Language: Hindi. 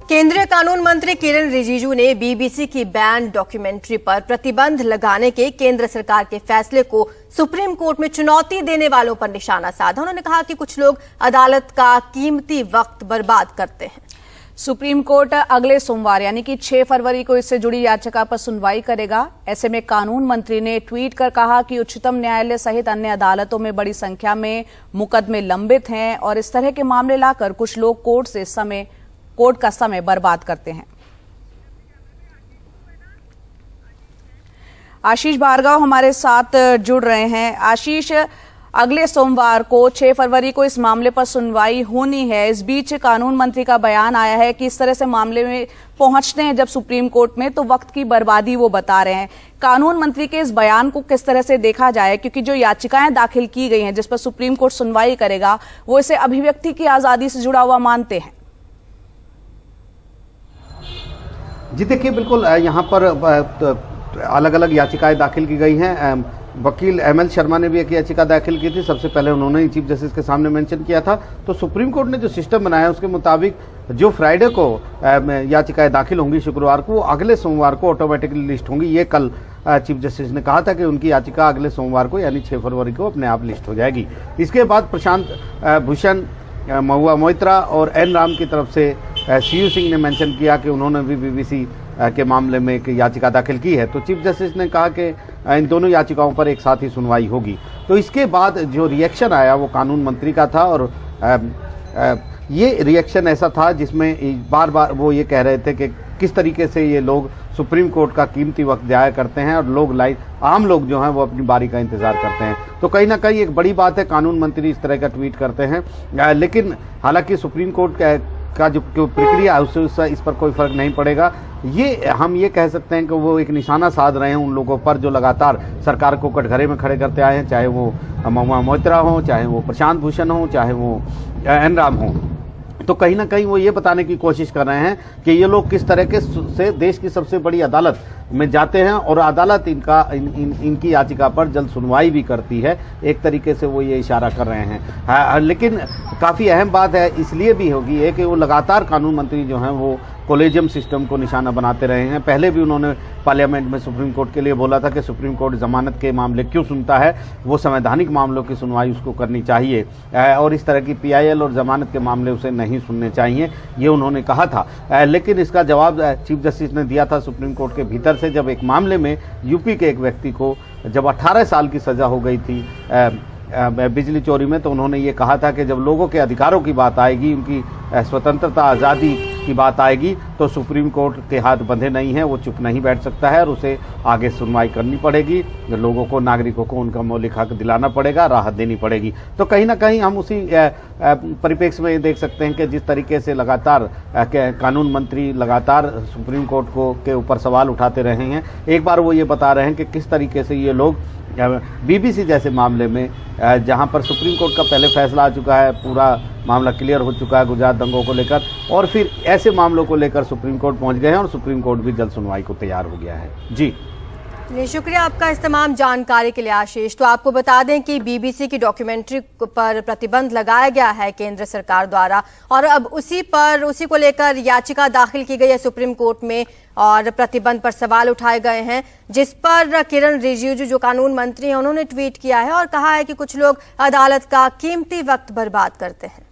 केंद्रीय कानून मंत्री किरण रिजिजू ने बीबीसी की बैन डॉक्यूमेंट्री पर प्रतिबंध लगाने के केंद्र सरकार के फैसले को सुप्रीम कोर्ट में चुनौती देने वालों पर निशाना साधा। उन्होंने कहा कि कुछ लोग अदालत का कीमती वक्त बर्बाद करते हैं। सुप्रीम कोर्ट अगले सोमवार यानी कि 6 फरवरी को इससे जुड़ी याचिका पर सुनवाई करेगा। ऐसे में कानून मंत्री ने ट्वीट कर कहा कि उच्चतम न्यायालय सहित अन्य अदालतों में बड़ी संख्या में मुकदमे लंबित हैं और इस तरह के मामले लाकर कुछ लोग कोर्ट का समय बर्बाद करते हैं। आशीष भार्गव हमारे साथ जुड़ रहे हैं। आशीष, अगले सोमवार को 6 फरवरी को इस मामले पर सुनवाई होनी है। इस बीच कानून मंत्री का बयान आया है कि इस तरह से मामले में पहुंचते हैं जब सुप्रीम कोर्ट में तो वक्त की बर्बादी वो बता रहे हैं। कानून मंत्री के इस बयान को किस तरह से देखा जाए, क्योंकि जो याचिकाएं दाखिल की गई हैं जिस पर सुप्रीम कोर्ट सुनवाई करेगा वो इसे अभिव्यक्ति की आजादी से जुड़ा हुआ मानते हैं। जी देखिए, बिल्कुल यहाँ पर अलग अलग याचिकाएं दाखिल की गई हैं। वकील ML शर्मा ने भी एक याचिका दाखिल की थी। सबसे पहले उन्होंने ही चीफ जस्टिस के सामने मेंशन किया था। तो सुप्रीम कोर्ट ने जो सिस्टम बनाया उसके मुताबिक जो फ्राइडे को याचिकाएं दाखिल होंगी शुक्रवार को, वो अगले सोमवार को ऑटोमेटिकली लिस्ट होंगी। ये कल चीफ जस्टिस ने कहा था कि उनकी याचिका अगले सोमवार को यानी 6 फरवरी को अपने आप लिस्ट हो जाएगी। इसके बाद प्रशांत भूषण, महुआ मोइत्रा और N राम की तरफ से CU सिंह ने मेंशन किया कि उन्होंने भी बीबीसी के मामले में एक याचिका दाखिल की है। तो चीफ जस्टिस ने कहा कि इन दोनों याचिकाओं पर एक साथ ही सुनवाई होगी। तो इसके बाद जो रिएक्शन आया वो कानून मंत्री का था और ये रिएक्शन ऐसा था जिसमें बार बार वो ये कह रहे थे कि किस तरीके से ये लोग सुप्रीम कोर्ट का कीमती वक्त जाया करते हैं और लोग आम लोग जो हैं वो अपनी बारी का इंतजार करते हैं। तो कहीं ना कहीं एक बड़ी बात है, कानून मंत्री इस तरह का ट्वीट करते हैं। लेकिन हालांकि सुप्रीम कोर्ट का जो प्रक्रिया है उससे इस पर कोई फर्क नहीं पड़ेगा। हम ये कह सकते हैं कि वो एक निशाना साध रहे हैं उन लोगों पर जो लगातार सरकार को कटघरे में खड़े करते आए हैं, चाहे वो महुआ मोइत्रा हो, चाहे वो प्रशांत भूषण हो, चाहे वो N राम हो। तो कहीं ना कहीं वो ये बताने की कोशिश कर रहे हैं कि ये लोग किस तरह के से देश की सबसे बड़ी अदालत में जाते हैं और अदालत इनकी याचिका पर जल्द सुनवाई भी करती है। एक तरीके से वो ये इशारा कर रहे हैं। लेकिन काफ़ी अहम बात है इसलिए भी होगी है कि वो लगातार कानून मंत्री जो हैं वो कोलेजियम सिस्टम को निशाना बनाते रहे हैं। पहले भी उन्होंने पार्लियामेंट में सुप्रीम कोर्ट के लिए बोला था कि सुप्रीम कोर्ट जमानत के मामले क्यों सुनता है, वो संवैधानिक मामलों की सुनवाई उसको करनी चाहिए और इस तरह की PIL और जमानत के मामले उसे नहीं सुनने चाहिए, ये उन्होंने कहा था। लेकिन इसका जवाब चीफ जस्टिस ने दिया था सुप्रीम कोर्ट के भीतर से, जब एक मामले में यूपी के एक व्यक्ति को जब 18 साल की सजा हो गई थी बिजली चोरी में, तो उन्होंने ये कहा था कि जब लोगों के अधिकारों की बात आएगी, उनकी स्वतंत्रता आज़ादी की बात आएगी तो सुप्रीम कोर्ट के हाथ बंधे नहीं हैं, वो चुप नहीं बैठ सकता है और उसे आगे सुनवाई करनी पड़ेगी। लोगों को, नागरिकों को उनका मौलिक हक दिलाना पड़ेगा, राहत देनी पड़ेगी। तो कहीं ना कहीं हम उसी परिप्रेक्ष्य में देख सकते हैं कि जिस तरीके से लगातार कानून मंत्री लगातार सुप्रीम कोर्ट के ऊपर सवाल उठाते रहे हैं, एक बार वो ये बता रहे हैं कि किस तरीके से ये लोग बीबीसी जैसे मामले में जहां पर सुप्रीम कोर्ट का पहले फैसला आ चुका है, पूरा मामला क्लियर हो चुका है गुजरात दंगों को लेकर, और फिर ऐसे मामलों को लेकर सुप्रीम कोर्ट पहुंच गए हैं और सुप्रीम कोर्ट भी जल्द सुनवाई को तैयार हो गया है। जी शुक्रिया आपका इस तमाम जानकारी के लिए आशीष। तो आपको बता दें कि बीबीसी की डॉक्यूमेंट्री पर प्रतिबंध लगाया गया है केंद्र सरकार द्वारा और अब उसी को लेकर याचिका दाखिल की गई है सुप्रीम कोर्ट में और प्रतिबंध पर सवाल उठाए गए हैं, जिस पर किरण रिजिजू जो कानून मंत्री हैं उन्होंने ट्वीट किया है और कहा है कि कुछ लोग अदालत का कीमती वक्त बर्बाद करते हैं।